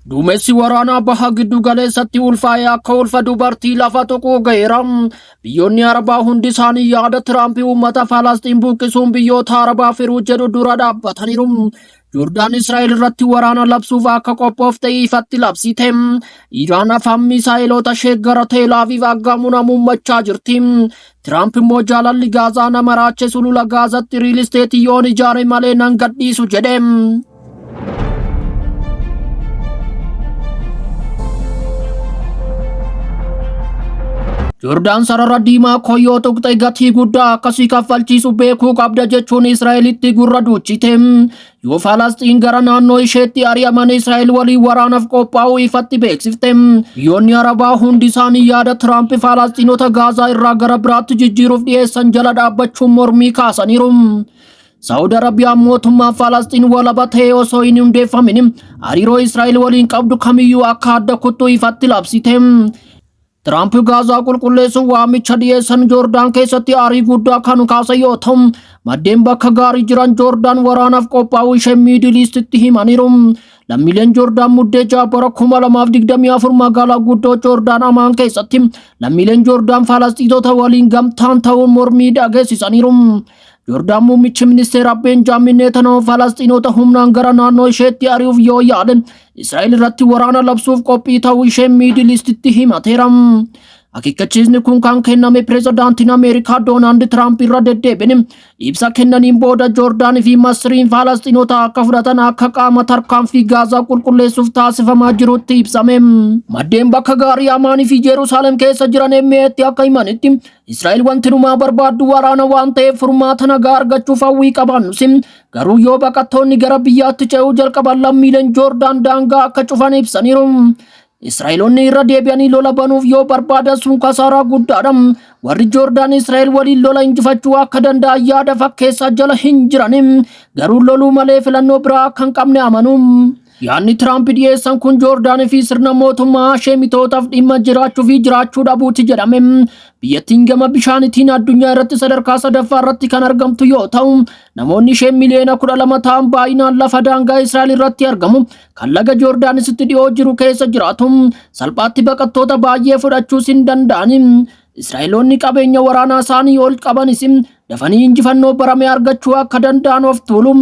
Duumessi waraanaa baha giddu galeessatti ulfaa'ee akka ulfa dubartii lafa tuquu ga'eera. Biyyoonni Arabaa hundi isaanii yaada Tiraampii uummata Falastiin buqqisuun biyyoota Arabaa firuu jedhu dura dhaabbataniiru. Joordaan Israa'el irratti waraana labsuuf akka qophoofte ifatti labsite. Iraan afaan misaa'eloota ishee gara Teel Aviv aggamuun muummachaa jirti. Tiraamp immoo jaalalli Gaazaa nama raache sulula Gaazatti riil isteetii yoon ijaare malee nan gadhiisu jedhe. Joordaan sarara diimaa koyyoo tuqxe gatii guddaa akkasii kaffalchiisu beekuu qabda jechuun Israa'elitti gurra duuchite. Yoo Falastiin gara naannoo isheetti ari'aman Israa'el waliin waraanaaf qophaa'uu ifatti beeksifte. Biyyoonni Arabaa hundi isaanii yaada Tiraamp Falastiinota Gaazaa irraa gara biraatti jijjiiruuf dhiyeessan jala dhaabbachuun mormii kaasaniiru. Saudi Arabiyaan mootummaan Falastiin walaba ta'ee osoo hin hundeeffamin hariiroo Israa'el waliin qabdu kamiyyuu akka adda kuttuu ifatti labsite. Tiraamp Gaazaa qulqulleessuun waamicha dhiyeessan Joordaan keessatti aarii guddaa kan kaasan yoo ta'u, maddeen bakka gaarii jiran Joordaan waraanaaf qophaa'uu ishee Miidil Iistitti himaniiru. Lammiileen Joordaan muddee ja'a bara 2024 magaalaa guddoo Joordaan Amaan keessatti lammiileen Joordaan Falastiinota waliin gamtaan ta'uun mormii dhageessisaniiru. Joordaan muummichi ministeera Benjaamin Netanyaahuu Falastiinota humnaan gara naannoo isheetti ari'uuf yoo yaade Israa'el irratti waraana labsuuf qophii ta'uu ishee Miidil Iistitti himateera. Akeekkachiisni kun kan kenname pireezidaantiin Ameerikaa Doonaald Tiraamp irra deddeebiin ibsa kennaniin booda Joordaan fi Masriin Falastiinota akka fudhatan akka qaama tarkaanfii Gaazaa qulqulleessuuf taasifamaa jirutti ibsame. Maddeen bakka gaarii Amaanii fi Jeruusaalem keessa jiran emmeetti akka himanitti Israa'el wanti numaa barbaaddu waraana waan ta'eef furmaata nagaa argachuuf hawwii qabaannus. Garuu yoo baqattoonni gara biyyaatti ce'uu jalqaban lammiileen Joordaan daangaa akka cufan ibsaniiru. Israa'eloonni irra deebi'anii lola banuuf yoo barbaadan sun kasaaraa guddaadha. Warri Joordaan Israa'el waliin lola injifachuu akka danda'an yaada fakkeessaa jala hin jiran. Garuu loluu malee filannoo biraa akka hin qabne amanu. Yaadni Tiraamp dhiyeessan kun Joordaan fi sirna mootummaa Hashemitootaaf dhimma jiraachuu fi jiraachuu dhabuuti jedhame. Biyyattiin gama bishaanitiin addunyaa irratti sadarkaa sadaffaa irratti kan argamtu yoo ta'u, namoonni ishee miliyoona 12 ta'an baay'inaan lafa daangaa Israa'el irratti argamu. Kan laga Joordaanisitti dhiyoo jiru keessa jiraatu. Salphaatti baqattoota baay'ee fudhachuus hin danda'an. Israa'eloonni qabeenya waraanaa isaanii ol qabanis dafanii injifannoo barame argachuu akka danda'an of tuulu.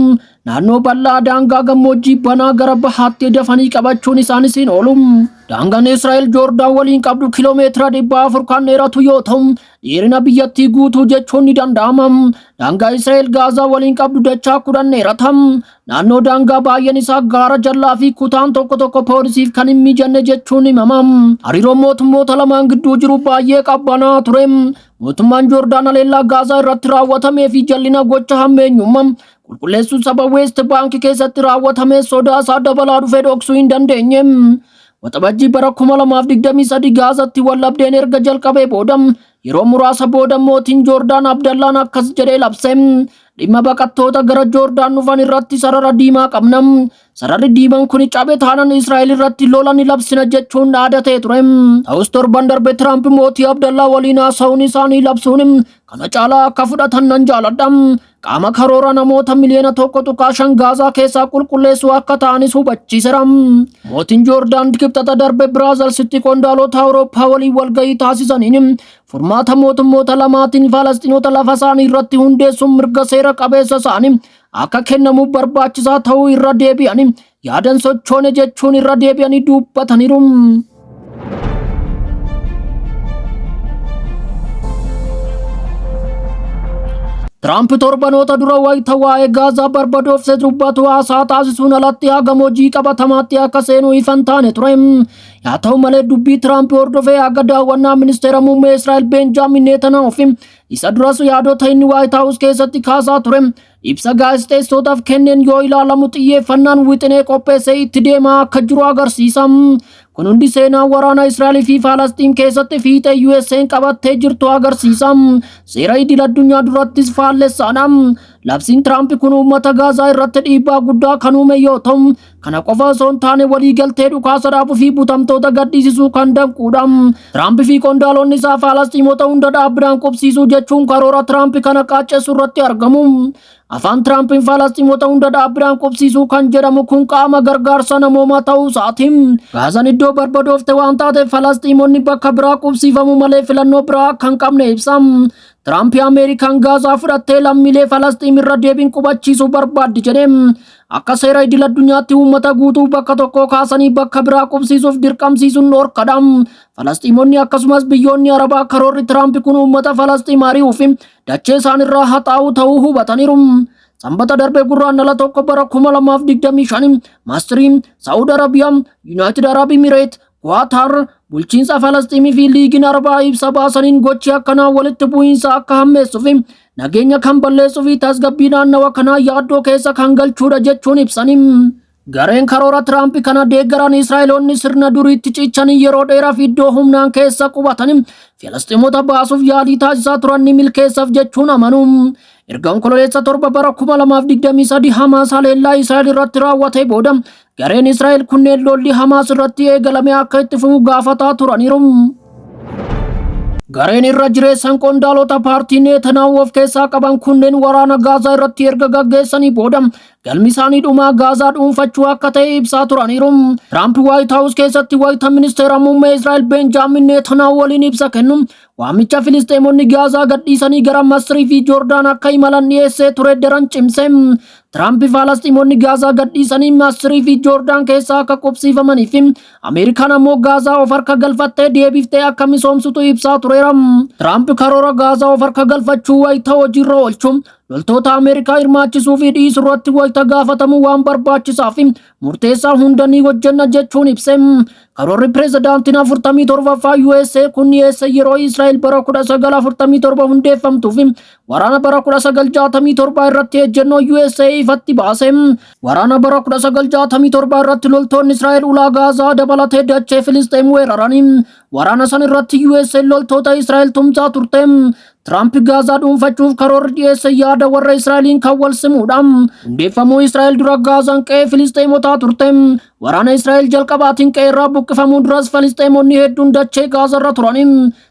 Naannoo bal'aa daangaa gammoojjii banaa gara bahaatti dafanii qabachuun isaanis hin oolu. Daangaan Israa'el Joordaan waliin qabdu kiiloomeetira 400 kan dheeratu yoo ta'u, dheerina biyyattii guutuu jechuun ni danda'ama. Daangaa Israa'el Gaazaa waliin qabdu dachaa 10 dheerata. Naannoo daangaa baay'een isaa gaara jallaa fi kutaan tokko tokko poolisiif kan hin mijanne jechuun himama. Hariiroon mootummoota lamaan gidduu jiru baay'ee qabbanaa ture. Mootummaan Joordaan haleellaa Gaazaa irratti raawwatamee fi jallina gocha hammeenyummaa qulqulleessuu saba West Bank keessatti raawwatame sodaa isaa dabalaa dhufe dhoksuu hin dandeenye. Waxabajjii bara 2023 Gaazatti wallabdeen erga jalqabee booda yeroo muraasa booda mootiin Joordaan Abdallaan akkas jedhee labse. Dhimma baqattoota gara Joordaan dhufan irratti sarara diimaa qabna. Sararri diimaan kun cabe taanaan Israa'el irratti lola ni labsina jechuun dhaadatee ture. Ta'us torban darbe Tiraamp mootii Abdallaa waliin haasa'uun isaanii labsuun kana caalaa akka fudhatan nan jaaladha. Qaama karoora namoota miliyoona 1.5 Gaazaa keessaa qulqulleessuu akka ta'anis hubachiiseera. Mootiin Joordaan kibxata darbe Biraazilsitti qondaalota Awurooppaa waliin walgahii taasisaniin furmaata mootummoota lamaatiin Falastiinota lafa isaanii irratti hundeessuun mirga seera qabeessa isaanii akka kennamuuf barbaachisaa ta'uu irra deebi'anii yaadan sochoone jechuun irra deebi'anii dubbataniiru. Tiraamp torbanoota dura wayita waa'ee Gaazaa barbaadoofse dubbatu haasaa taasisuun alatti hagam hojii qabatamaatti akka seenuu ifan taane ture. Yaa ta'u malee dubbii Tiraamp hordofee haga daawwannaa ministeera muummee Israa'el Benjaamin Netanyaahuu isa duras yaadota inni White House keessatti kaasaa ture. Ibsa gaazexeessootaaf kenneen yoo ilaalamu xiyyeeffannaan wixinee qopheessee itti deemaa akka jiru agarsiisa. Kun hundi seenaa waraana Israa'el fi Falastiin keessatti fiixee USA'n qabattee jirtu agarsiisa. Seera idil addunyaa durattis faallessaadha. labsiin Tiraamp kun uummata Gaazaa irratti dhiibbaa guddaa kan uume yoo ta'u, kana qofa osoo hin taane waliigaltee dhukaasa dhaabuu fi butamtoota gadhiisisuu kan danquudha. Tiraamp fi qondaalonni isaa Falasxiimota hunda dhaabbiidhaan qubsiisuu jechuun karoora Tiraamp kana qaacceessuu irratti argamu. Afaan Tiraampiin Falasxiimota hunda dhaabbiidhaan qubsiisuu kan jedhamu kun qaama gargaarsa namoomaa ta'uu isaati. Gaazaan iddoo barbadoofte waan taateef Falasxiimonni bakka biraa qubsiifamu malee filannoo biraa kan qabne ibsa. Tiraamp Ameerikaan Gaazaa fudhattee lammiilee Falasxiim irra deebiin qubachiisuu barbaaddi jedhe. Akka seera idil addunyaatti uummata guutuu bakka tokko kaasanii bakka biraa qubsiisuuf dirqamsiisuun dhorkadha. Falasxiimonni akkasumas biyyoonni Arabaa karoorri Tiraamp kun uummata Falasxiim ari'uuf dachee isaan irraa haxaa'u ta'uu hubataniiru. Sanbata darbe gurraandhala tokko bara 2025 Masrii, Saudi Arabiyaa, United Arab Emirates, Qatar, bulchiinsa Falasxiimii fi liigiin Arabaa ibsa baasaniin gochi akkanaa walitti bu'iinsa akka hammeessuuf nageenya kan balleessuu fi tasgabbii naannawa kanaa yaaddoo keessa kan galchuudha jechuun ibsanii. Gareen karoora Tiraamp kana deeggaran Israa'eloonni sirna duriitti cichanii yeroo dheeraaf iddoo humnaan keessa qubatanii Falasxiimota baasuuf yaalii taasisaa turan ni milkeessaaf jechuun amanu. Erga onkololeessa 7 bara 2023 Hamaas haleellaa Israa'el irratti raawwatee booda gareen Israa'el kunneen lolli Hamaas irratti eegalame akka itti fufu gaafataa turaniiru. Gareen irra jireessan qondaalota paartii Netanyaahuu of keessaa qaban kunneen waraana Gaazaa irratti erga gaggeessanii booda galmi isaanii dhumaa Gaazaa dhuunfachuu akka ta'e ibsaa turaniiru. Tiraamp Waayit Haawus keessatti wayita ministeera muummee Israa'el Benjaamin Netanyaahuu waliin ibsa kennu waamicha Filisxeemonni Gaazaa gadhiisanii gara Masrii fi Joordaan akka imalan dhiyeessee ture daran cimse. Tiraamp Falasxiimonni Gaazaa gadhiisanii Masrii fi Joordaan keessaa akka qubsiifamanii fi Ameerikaan ammoo Gaazaa of harka galfattee deebiftee akka misoomsitu ibsaa tureera. Tiraamp karoora Gaazaa of harka galfachuu wayita hojiirra oolchu loltoota Ameerikaa hirmaachisuu fi dhiisuu irratti wayita gaafatamu waan barbaachisaa fi murteessaa hunda ni hojjenna jechuun ibse. Karoorri pireezidaantiin 47ffaa USA kun dhiyeesse yeroo Israa'el bara 1947 hundeeffamtuu fi waraana bara 1967 irratti ejjennoo USA ifatti baase. Waraana bara 1967 irratti loltoonni Israa'el ulaa Gaazaa dabalatee dachee Filisxeem weeraranii. Waraana san irratti USA loltoota Israa'el tumsaa turte. Tiraamp Gaazaa dhuunfachuuf karoorri dhiyeesse yaada warra Israa'eliin kan wal simuudha. Hundeeffamuu Israa'el dura Gaazaan qe'ee Filisxeemotaa turte. Waraana Israa'el jalqabaatiin qe'ee irraa buqqifamuu duras Filisxeemonni hedduun dachee Gaazaa irra turani.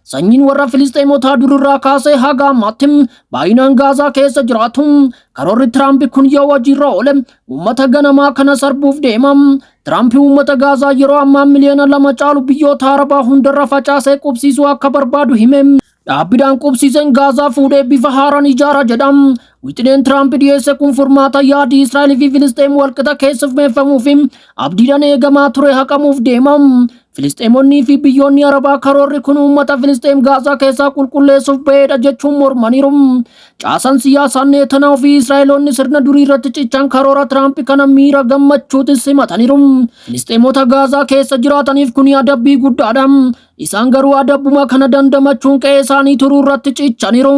Sanyiin warra Filisxeemotaa durirraa kaasee haga ammaatti baay'inaan Gaazaa keessa jiraatu. Karoorri Tiraamp kun yoo hojiirra oole uummata ganamaa kana sarbuuf deema. Tiraamp uummata Gaazaa yeroo ammaa miliyoona 2 caalu biyyoota Arabaa hundarra facaasee qubsiisuu akka barbaadu hime. Dhaabbiidhaan qubsiisan Gaazaa fuudhee bifa haaraan ijaara jedhama. Wixineen Tiraamp dhiyeesse kun furmaata yaadii Israa'el fi Filisxeem walqixa keessummeeffamuu fi abdiidhaan eegamaa ture haqamuuf deema. Filisxeemonnii fi biyyoonni Arabaa karoorri kun uummata Filisxeem Gaazaa keessaa qulqulleessuuf ba'eedha jechuun mormaniiru. Caasaan siyaasaa Netanyaahuu fi Israa'eloonni sirna durii irratti cichan karoora Tiraamp kana miira gammachuutiin simataniiru. Filisxeemota Gaazaa keessa jiraataniif kun adabbii guddaadha. Isaan garuu adabbuma kana dandamachuun qe'ee isaanii turuu irratti cichaniiru.